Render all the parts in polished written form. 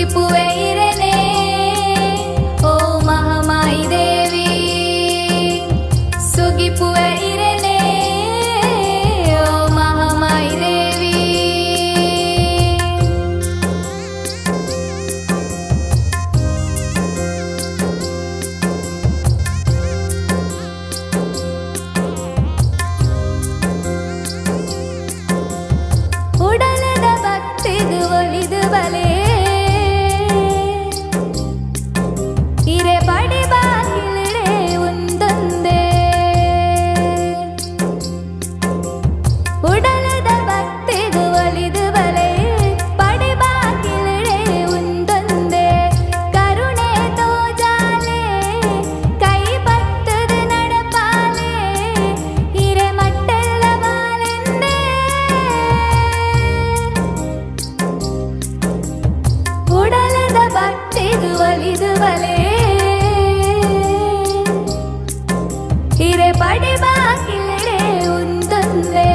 ಸುಗಿಪುವೆ ಇರೆನೆ ಓ ಮಹಾಮಾಯಿ ದೇವಿ ಸುಗಿಪುವೆ ಇರೆನೆ ಓ ಮಹಾಮಾಯಿ ದೇವಿ ಉಡಲದ ಭಕ್ತಿದು ಒಲಿದು ಬಲೆ ಇರೆ ಪಡಿ ಬಾಗಿಲಿಡೆ ಒಂದೊಂದೇ ಉಡಲದ ಭಕ್ತಿದು ಒಲಿದು ಬಲೆ ಪಡಿ ಬಾಗಿಲಿಡೆ ಒಂದೊಂದೇ ಕರುಣೆ ತೋಜಾಲೆ ಕೈ ಪತ್ತದು ನಡಪಾಲೆ ಇರೆ ಮಟ್ಟೆಲ್ಲ ಬಾಲೆಂದೇ ಉಡಲದ ಭಕ್ತಿದು ಒಲಿದು ಬಲೆ ಹಿರೆ ಪಡಿ ಬಾಗಿಲಿಡೆ ಒಂದೊಂದೇ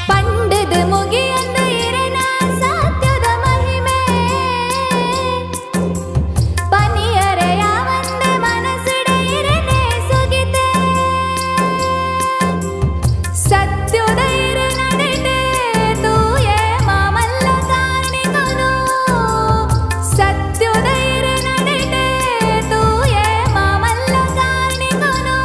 ಪಂಡದ ಮುಗಿಯಂದು ಇರೆನ ಸತ್ಯದ ಮಹಿಮೆ ಪನಿಯರೆ ಯಾವಂದೆ ಮನಸ್ಸುಡೆ ಇರೆನೆ ಸುಗಿತೆ ಸತ್ಯದ ಇರೆ ನಡೆಟೆ ತೂಯೆ ಮಾಮಲ್ಲ ಕಾಣಿಗನು ಸತ್ಯದ ಇರೆ ನಡೆಟೆ ತೂಯೆ ಮಾಮಲ್ಲ ಕಾಣಿಗನು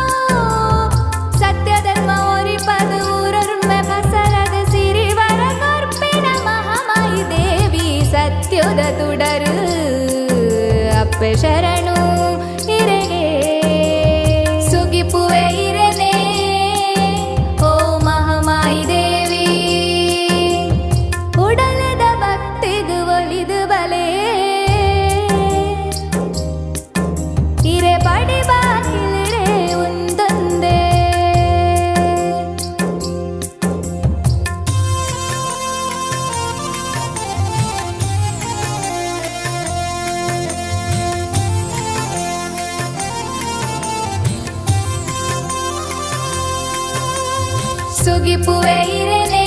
ಸತ್ಯ ಧರ್ಮ ಒರಿಪದು ಊರೊರ್ಮೆ ಫಸಲದ ಸಿರಿವರ ಕೊರ್ಪಿನ ಮಹಾಮಾಯಿ ದೇವಿ ಸತ್ಯದ ತುಡರು ಅಪ್ಪೆ ಶರಣು ಇರೆಗೆ ಸುಗಿಪುವೆ ಇರೆನೆ ಓ ಮಹಾಮಾಯಿ ದೇವಿ ಉಡಲದ ಭಕ್ತಿದು ಒಲಿದು ಬಲೆ ಇರೆ ಪಡಿ ಬಾಗಿಲಿಡೆ ಒಂದೊಂದೇ ಸುಗಿಪುವೆ ಇರೆನೆ